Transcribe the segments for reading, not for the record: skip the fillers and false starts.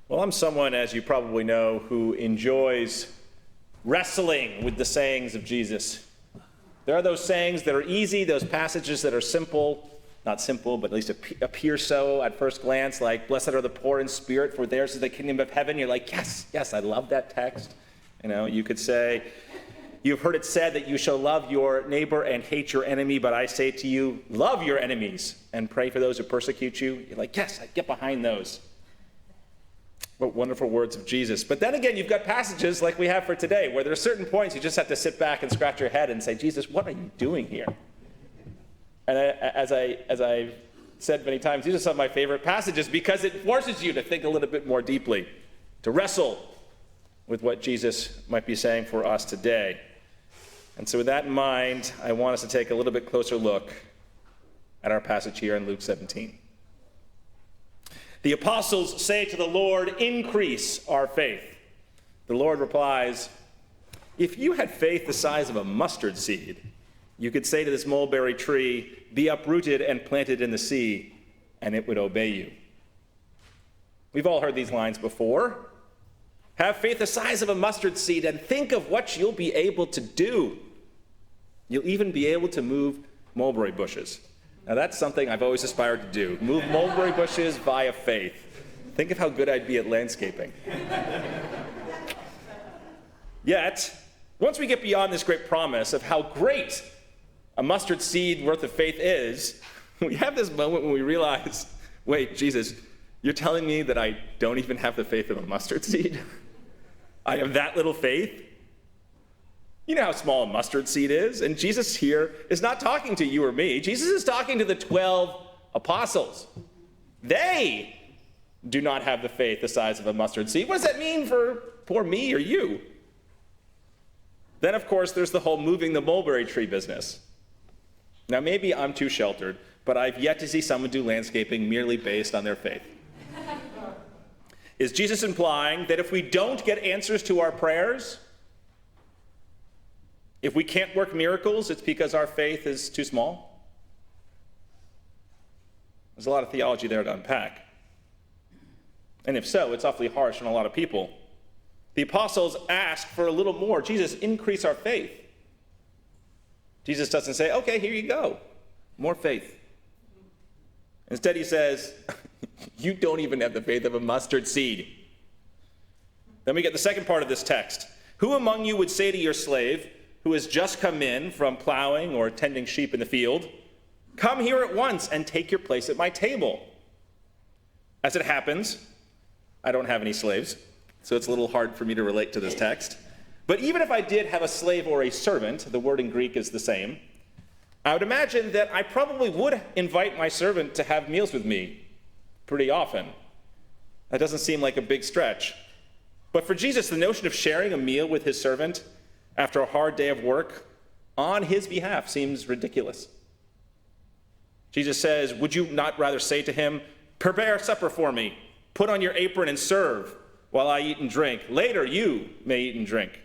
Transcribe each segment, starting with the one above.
Well, I'm someone, as you probably know, who enjoys wrestling with the sayings of Jesus. There are those sayings that are easy, those passages that are simple, not simple, but at least appear so at first glance, like, blessed are the poor in spirit, for theirs is the kingdom of heaven. You're like, yes, I love that text. You could say, you've heard it said that you shall love your neighbor and hate your enemy, but I say to you, love your enemies and pray for those who persecute you. You're like, yes, I get behind those. What wonderful words of Jesus. But then again, you've got passages like we have for today, where there are certain points you just have to sit back and scratch your head and say, Jesus, what are you doing here? And as I said many times, these are some of my favorite passages because it forces you to think a little bit more deeply, to wrestle with what Jesus might be saying for us today. And so with that in mind, I want us to take a little bit closer look at our passage here in Luke 17. The apostles say to the Lord, increase our faith. The Lord replies, if you had faith the size of a mustard seed, you could say to this mulberry tree, be uprooted and planted in the sea, and it would obey you. We've all heard these lines before. Have faith the size of a mustard seed and think of what you'll be able to do. You'll even be able to move mulberry bushes. Now that's something I've always aspired to do. Move mulberry bushes via faith. Think of how good I'd be at landscaping. Yet, once we get beyond this great promise of how great a mustard seed worth of faith is, we have this moment when we realize, wait, Jesus, you're telling me that I don't even have the faith of a mustard seed? I have that little faith? You know how small a mustard seed is, and Jesus here is not talking to you or me. Jesus is talking to the 12 apostles. They do not have the faith the size of a mustard seed. What does that mean for me or you? Then, of course, there's the whole moving the mulberry tree business. Now, maybe I'm too sheltered, but I've yet to see someone do landscaping merely based on their faith. Is Jesus implying that if we don't get answers to our prayers, if we can't work miracles, it's because our faith is too small? There's a lot of theology there to unpack. And if so, it's awfully harsh on a lot of people. The apostles ask for a little more. Jesus, increase our faith. Jesus doesn't say, okay, here you go, more faith. Instead, he says, you don't even have the faith of a mustard seed. Then we get the second part of this text. Who among you would say to your slave, who has just come in from plowing or tending sheep in the field, come here at once and take your place at my table? As it happens, I don't have any slaves, so it's a little hard for me to relate to this text. But even if I did have a slave or a servant, the word in Greek is the same, I would imagine that I probably would invite my servant to have meals with me pretty often. That doesn't seem like a big stretch. But for Jesus, the notion of sharing a meal with his servant after a hard day of work on his behalf seems ridiculous. Jesus says, would you not rather say to him, prepare supper for me, put on your apron and serve while I eat and drink. Later you may eat and drink.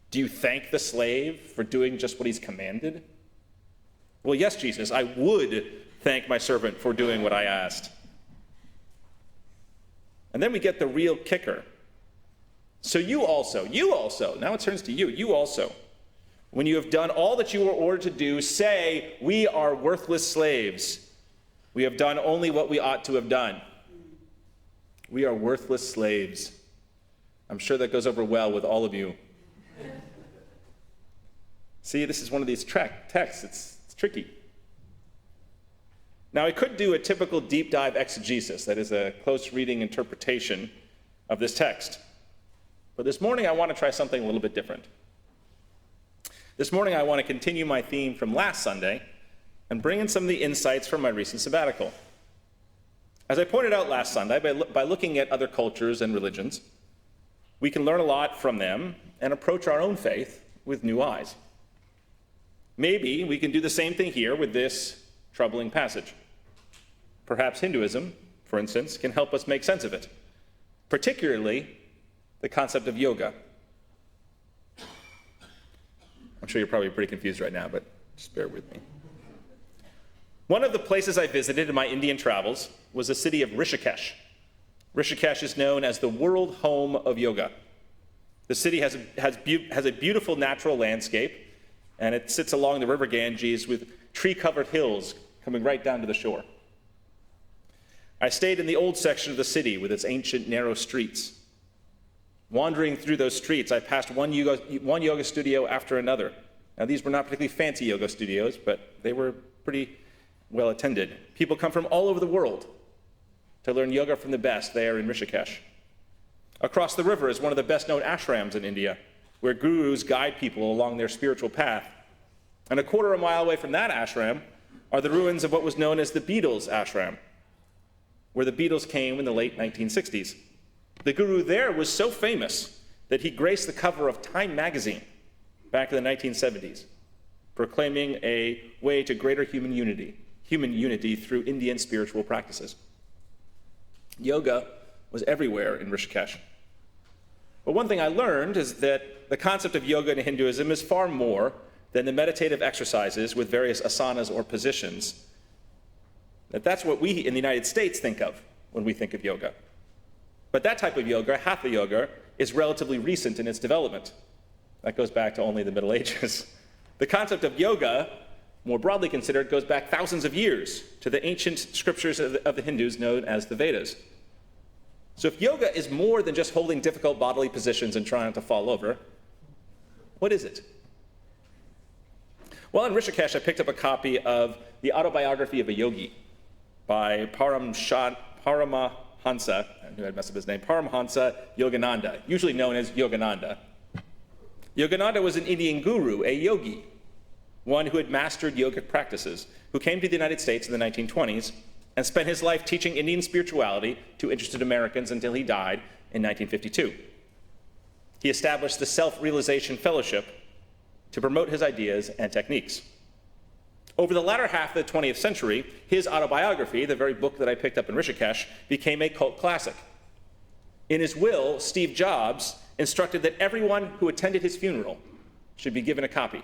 Do you thank the slave for doing just what he's commanded? Well, yes, Jesus, I would thank my servant for doing what I asked. And then we get the real kicker. So you also, now it turns to you also, when you have done all that you were ordered to do, say, we are worthless slaves. We have done only what we ought to have done. We are worthless slaves. I'm sure that goes over well with all of you. See, this is one of these texts. It's tricky. Now, I could do a typical deep dive exegesis, that is a close reading interpretation of this text. But this morning, I want to try something a little bit different. This morning, I want to continue my theme from last Sunday and bring in some of the insights from my recent sabbatical. As I pointed out last Sunday, by looking at other cultures and religions, we can learn a lot from them and approach our own faith with new eyes. Maybe we can do the same thing here with this troubling passage. Perhaps Hinduism, for instance, can help us make sense of it, particularly the concept of yoga. I'm sure you're probably pretty confused right now, but just bear with me. One of the places I visited in my Indian travels was the city of Rishikesh. Rishikesh is known as the world home of yoga. The city has a beautiful natural landscape, and it sits along the river Ganges with tree-covered hills coming right down to the shore. I stayed in the old section of the city with its ancient narrow streets. Wandering through those streets, I passed one yoga studio after another. Now, these were not particularly fancy yoga studios, but they were pretty well attended. People come from all over the world to learn yoga from the best there in Rishikesh. Across the river is one of the best-known ashrams in India, where gurus guide people along their spiritual path. And a quarter of a mile away from that ashram are the ruins of what was known as the Beatles ashram, where the Beatles came in the late 1960s. The guru there was so famous that he graced the cover of Time magazine back in the 1970s, proclaiming a way to greater human unity through Indian spiritual practices. Yoga was everywhere in Rishikesh. But one thing I learned is that the concept of yoga in Hinduism is far more than the meditative exercises with various asanas or positions. That's what we in the United States think of when we think of yoga. But that type of yoga, hatha yoga, is relatively recent in its development. That goes back to only the Middle Ages. The concept of yoga, more broadly considered, goes back thousands of years to the ancient scriptures of the Hindus known as the Vedas. So if yoga is more than just holding difficult bodily positions and trying not to fall over, what is it? Well, in Rishikesh, I picked up a copy of The Autobiography of a Yogi by Paramahansa, I knew I'd mess up his name, Paramahansa Yogananda, usually known as Yogananda. Yogananda was an Indian guru, a yogi, one who had mastered yogic practices, who came to the United States in the 1920s and spent his life teaching Indian spirituality to interested Americans until he died in 1952. He established the Self-Realization Fellowship to promote his ideas and techniques. Over the latter half of the 20th century, his autobiography, the very book that I picked up in Rishikesh, became a cult classic. In his will, Steve Jobs instructed that everyone who attended his funeral should be given a copy.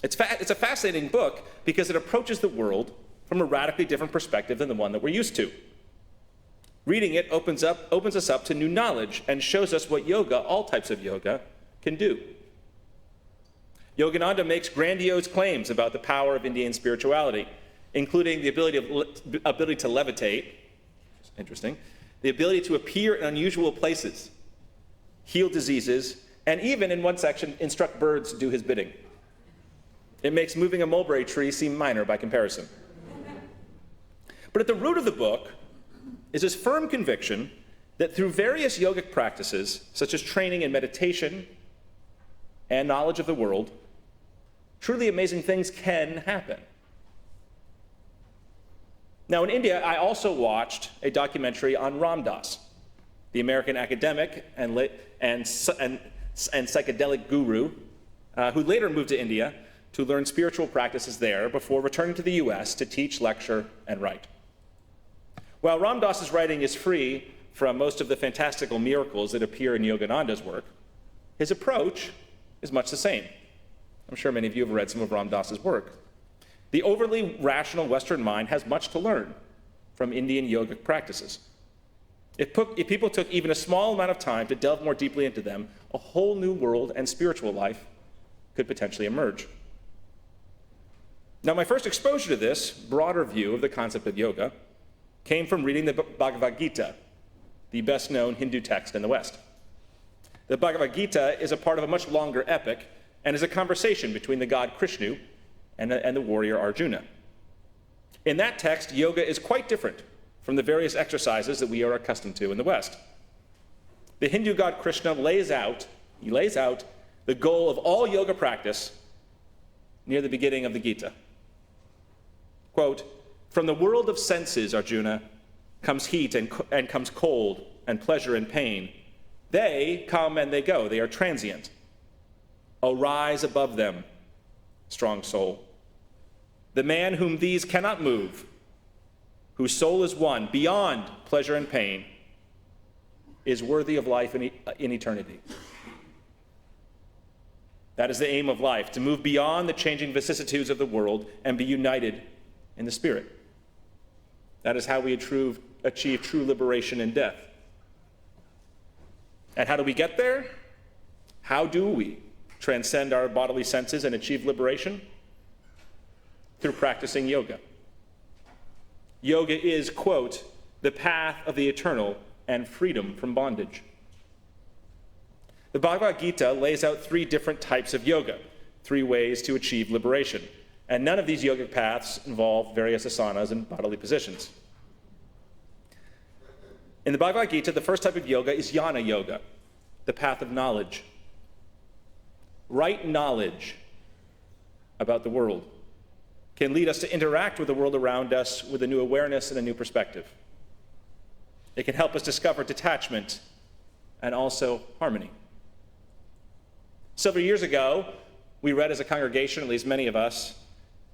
It's a fascinating book because it approaches the world from a radically different perspective than the one that we're used to. Reading it opens us up to new knowledge and shows us what yoga, all types of yoga, can do. Yogananda makes grandiose claims about the power of Indian spirituality, including the ability to levitate, interesting, the ability to appear in unusual places, heal diseases, and even, in one section, instruct birds to do his bidding. It makes moving a mulberry tree seem minor by comparison. But at the root of the book is his firm conviction that through various yogic practices, such as training in meditation and knowledge of the world, truly amazing things can happen. Now, in India, I also watched a documentary on Ram Dass, the American academic and psychedelic guru, who later moved to India to learn spiritual practices there before returning to the US to teach, lecture, and write. While Ram Dass's writing is free from most of the fantastical miracles that appear in Yogananda's work, his approach is much the same. I'm sure many of you have read some of Ram Dass's work. The overly rational Western mind has much to learn from Indian yogic practices. If people took even a small amount of time to delve more deeply into them, a whole new world and spiritual life could potentially emerge. Now, my first exposure to this broader view of the concept of yoga came from reading the Bhagavad Gita, the best-known Hindu text in the West. The Bhagavad Gita is a part of a much longer epic and is a conversation between the god Krishna and the warrior Arjuna. In that text, yoga is quite different from the various exercises that we are accustomed to in the West. The Hindu god Krishna lays out the goal of all yoga practice near the beginning of the Gita. Quote, "From the world of senses, Arjuna, comes heat and comes cold and pleasure and pain. They come and they go. They are transient. Arise above them, strong soul. The man whom these cannot move, whose soul is one beyond pleasure and pain, is worthy of life in eternity." That is the aim of life, to move beyond the changing vicissitudes of the world and be united in the Spirit. That is how we achieve true liberation in death. And how do we get there? How do we transcend our bodily senses and achieve liberation? Through practicing yoga. Yoga is, quote, the path of the eternal and freedom from bondage. The Bhagavad Gita lays out 3 different types of yoga, 3 ways to achieve liberation. And none of these yogic paths involve various asanas and bodily positions. In the Bhagavad Gita, the first type of yoga is jnana yoga, the path of knowledge. Right knowledge about the world can lead us to interact with the world around us with a new awareness and a new perspective. It can help us discover detachment and also harmony. Several years ago, we read as a congregation, at least many of us,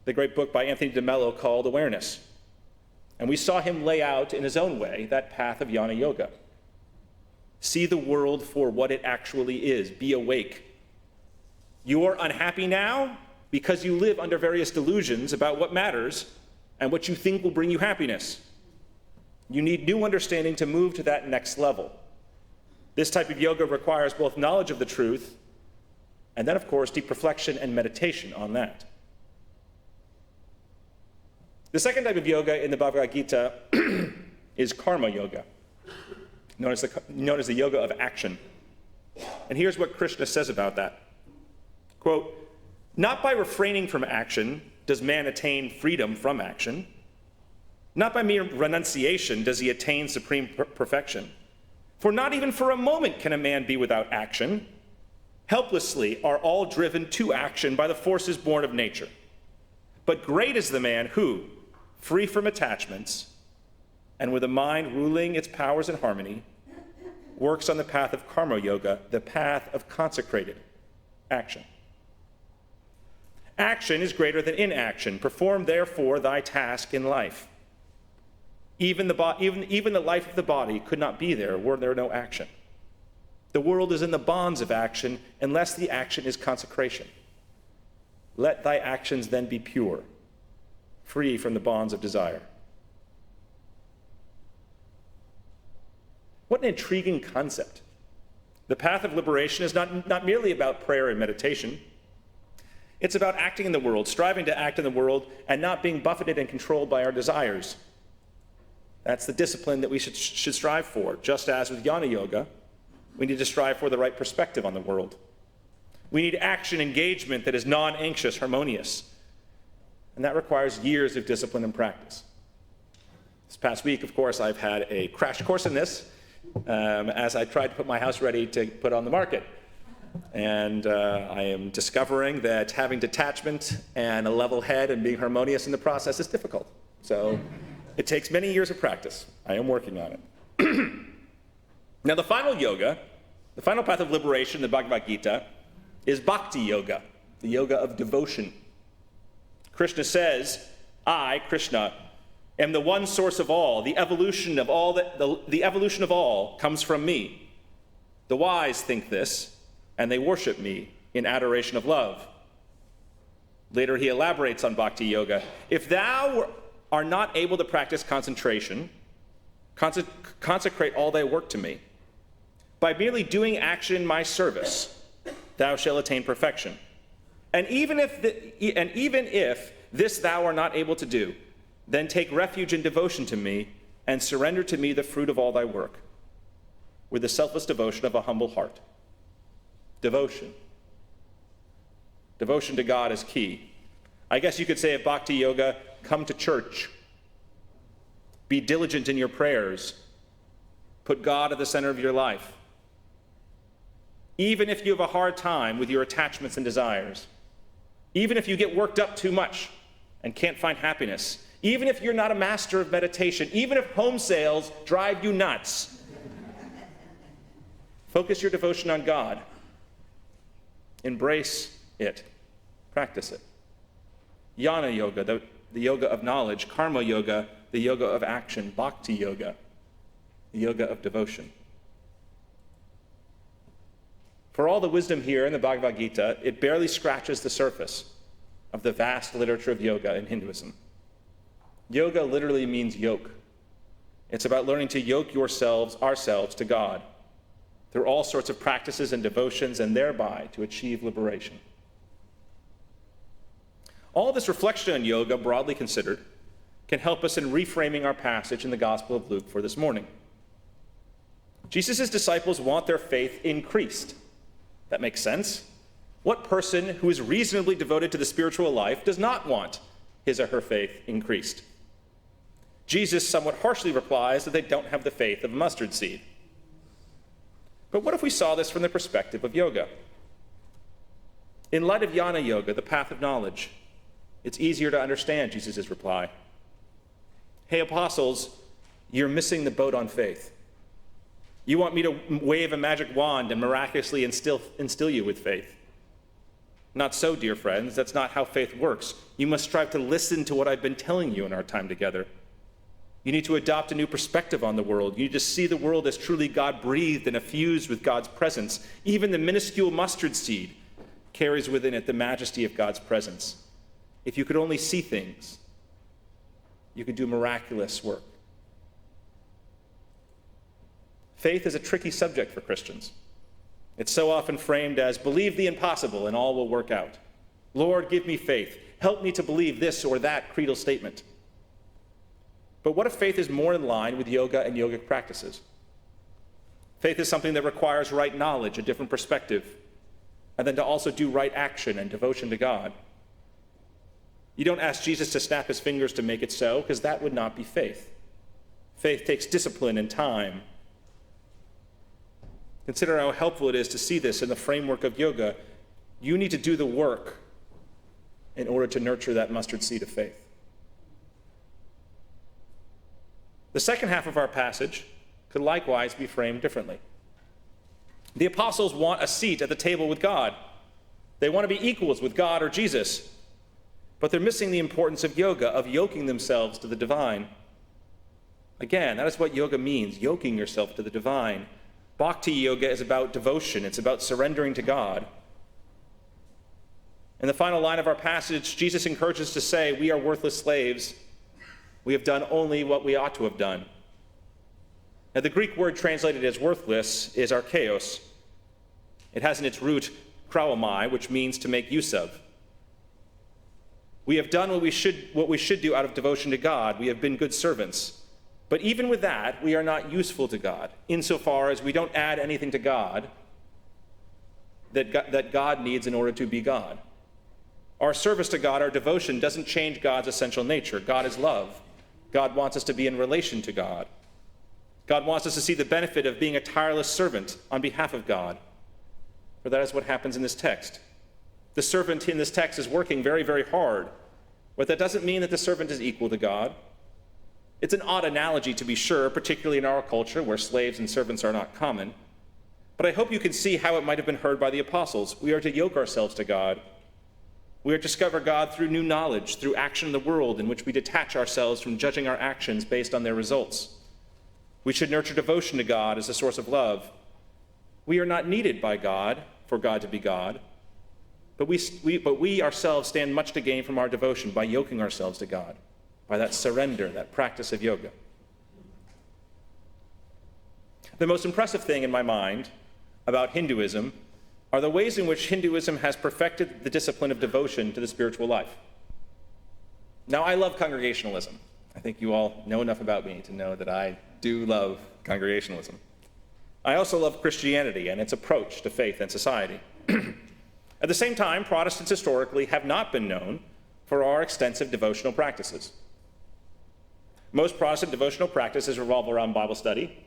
the great book by Anthony DeMello called Awareness. And we saw him lay out in his own way that path of jnana yoga. See the world for what it actually is. Be awake. You're unhappy now because you live under various delusions about what matters and what you think will bring you happiness. You need new understanding to move to that next level. This type of yoga requires both knowledge of the truth and then, of course, deep reflection and meditation on that. The second type of yoga in the Bhagavad Gita is karma yoga, known as the yoga of action. And here's what Krishna says about that. Quote, not by refraining from action does man attain freedom from action. Not by mere renunciation does he attain supreme perfection. For not even for a moment can a man be without action. Helplessly are all driven to action by the forces born of nature. But great is the man who, free from attachments, and with a mind ruling its powers in harmony, works on the path of karma yoga, the path of consecrated action. Action is greater than inaction. Perform, therefore, thy task in life. Even the life of the body could not be there were there no action. The world is in the bonds of action unless the action is consecration. Let thy actions then be pure, free from the bonds of desire. What an intriguing concept. The path of liberation is not merely about prayer and meditation. It's about acting in the world, striving to act in the world, and not being buffeted and controlled by our desires. That's the discipline that we should strive for. Just as with jnana yoga, we need to strive for the right perspective on the world. We need action engagement that is non-anxious, harmonious. And that requires years of discipline and practice. This past week, of course, I've had a crash course in this as I tried to put my house ready to put on the market. And I am discovering that having detachment and a level head and being harmonious in the process is difficult. So it takes many years of practice. I am working on it. Now, the final path of liberation in the Bhagavad Gita is bhakti yoga, the yoga of devotion. Krishna says, I, Krishna, am the one source of all. The evolution of all comes from me. The wise think this, and they worship me in adoration of love. Later he elaborates on bhakti yoga. If thou are not able to practice concentration, consecrate all thy work to me. By merely doing action in my service, thou shalt attain perfection. And even if this thou are not able to do, then take refuge in devotion to me and surrender to me the fruit of all thy work, with the selfless devotion of a humble heart. Devotion. Devotion to God is key. I guess you could say of bhakti yoga, come to church. Be diligent in your prayers. Put God at the center of your life. Even if you have a hard time with your attachments and desires, even if you get worked up too much and can't find happiness, even if you're not a master of meditation, even if home sales drive you nuts, focus your devotion on God. Embrace it. Practice it. Jnana yoga, the yoga of knowledge. Karma yoga, the yoga of action. Bhakti yoga, the yoga of devotion. For all the wisdom here in the Bhagavad Gita, it barely scratches the surface of the vast literature of yoga in Hinduism. Yoga literally means yoke. It's about learning to yoke ourselves to God through all sorts of practices and devotions, and thereby to achieve liberation. All this reflection on yoga, broadly considered, can help us in reframing our passage in the Gospel of Luke for this morning. Jesus' disciples want their faith increased. That makes sense. What person who is reasonably devoted to the spiritual life does not want his or her faith increased? Jesus somewhat harshly replies that they don't have the faith of a mustard seed. But what if we saw this from the perspective of yoga? In light of jnana yoga, the path of knowledge, it's easier to understand Jesus' reply. Hey, apostles, you're missing the boat on faith. You want me to wave a magic wand and miraculously instill you with faith. Not so, dear friends. That's not how faith works. You must strive to listen to what I've been telling you in our time together. You need to adopt a new perspective on the world. You need to see the world as truly God-breathed and effused with God's presence. Even the minuscule mustard seed carries within it the majesty of God's presence. If you could only see things, you could do miraculous work. Faith is a tricky subject for Christians. It's so often framed as, believe the impossible and all will work out. Lord, give me faith. Help me to believe this or that creedal statement. But what if faith is more in line with yoga and yogic practices? Faith is something that requires right knowledge, a different perspective, and then to also do right action and devotion to God. You don't ask Jesus to snap his fingers to make it so, because that would not be faith. Faith takes discipline and time. Consider how helpful it is to see this in the framework of yoga. You need to do the work in order to nurture that mustard seed of faith. The second half of our passage could likewise be framed differently. The apostles want a seat at the table with God. They want to be equals with God or Jesus. But they're missing the importance of yoga, of yoking themselves to the divine. Again, that is what yoga means, yoking yourself to the divine. Bhakti yoga is about devotion. It's about surrendering to God. In the final line of our passage, Jesus encourages us to say, we are worthless slaves. We have done only what we ought to have done. Now, the Greek word translated as worthless is archaeos. It has in its root kraomai, which means to make use of. We have done what we should do out of devotion to God. We have been good servants. But even with that, we are not useful to God, insofar as we don't add anything to God that God needs in order to be God. Our service to God, our devotion, doesn't change God's essential nature. God is love. God wants us to be in relation to God. God wants us to see the benefit of being a tireless servant on behalf of God. For that is what happens in this text. The servant in this text is working very, very hard. But that doesn't mean that the servant is equal to God. It's an odd analogy, to be sure, particularly in our culture where slaves and servants are not common. But I hope you can see how it might have been heard by the apostles. We are to yoke ourselves to God. We are to discover God through new knowledge, through action in the world in which we detach ourselves from judging our actions based on their results. We should nurture devotion to God as a source of love. We are not needed by God for God to be God, but we ourselves stand much to gain from our devotion by yoking ourselves to God, by that surrender, that practice of yoga. The most impressive thing in my mind about Hinduism are the ways in which Hinduism has perfected the discipline of devotion to the spiritual life. Now, I love congregationalism. I think you all know enough about me to know that I do love congregationalism. I also love Christianity and its approach to faith and society. At the same time, Protestants historically have not been known for our extensive devotional practices. Most Protestant devotional practices revolve around Bible study,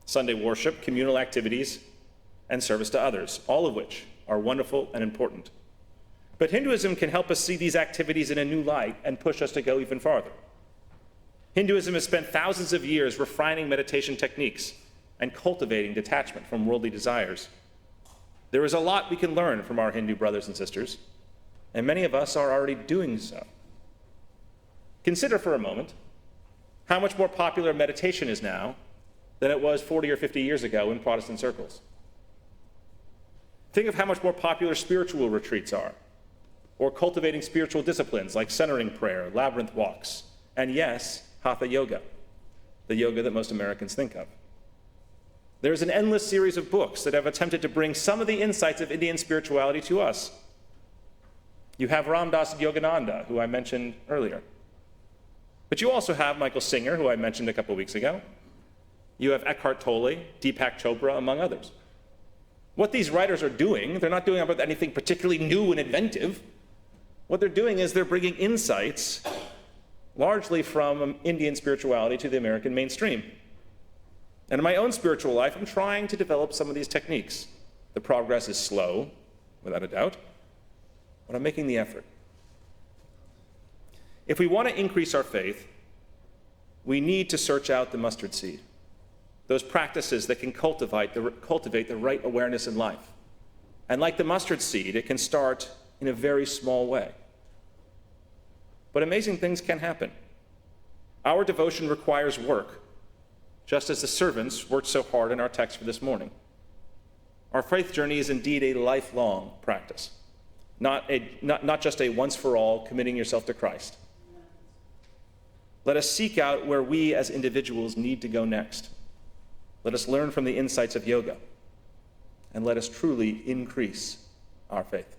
Sunday worship, communal activities, and service to others, all of which are wonderful and important. But Hinduism can help us see these activities in a new light and push us to go even farther. Hinduism has spent thousands of years refining meditation techniques and cultivating detachment from worldly desires. There is a lot we can learn from our Hindu brothers and sisters, and many of us are already doing so. Consider for a moment how much more popular meditation is now than it was 40 or 50 years ago in Protestant circles. Think of how much more popular spiritual retreats are, or cultivating spiritual disciplines like centering prayer, labyrinth walks, and yes, hatha yoga. the yoga that most Americans think of. There's an endless series of books that have attempted to bring some of the insights of Indian spirituality to us. You have Ramdas Yogananda, who I mentioned earlier. But you also have Michael Singer, who I mentioned a couple weeks ago. You have Eckhart Tolle, Deepak Chopra, among others. What these writers are doing, they're not doing anything particularly new and inventive. What they're doing is they're bringing insights largely from Indian spirituality to the American mainstream. And in my own spiritual life, I'm trying to develop some of these techniques. The progress is slow, without a doubt, but I'm making the effort. If we want to increase our faith, we need to search out the mustard seed, those practices that can cultivate the right awareness in life. And like the mustard seed, it can start in a very small way. But amazing things can happen. Our devotion requires work, just as the servants worked so hard in our text for this morning. Our faith journey is indeed a lifelong practice, not just a once-for-all committing yourself to Christ. Let us seek out where we as individuals need to go next. Let us learn from the insights of yoga, and let us truly increase our faith.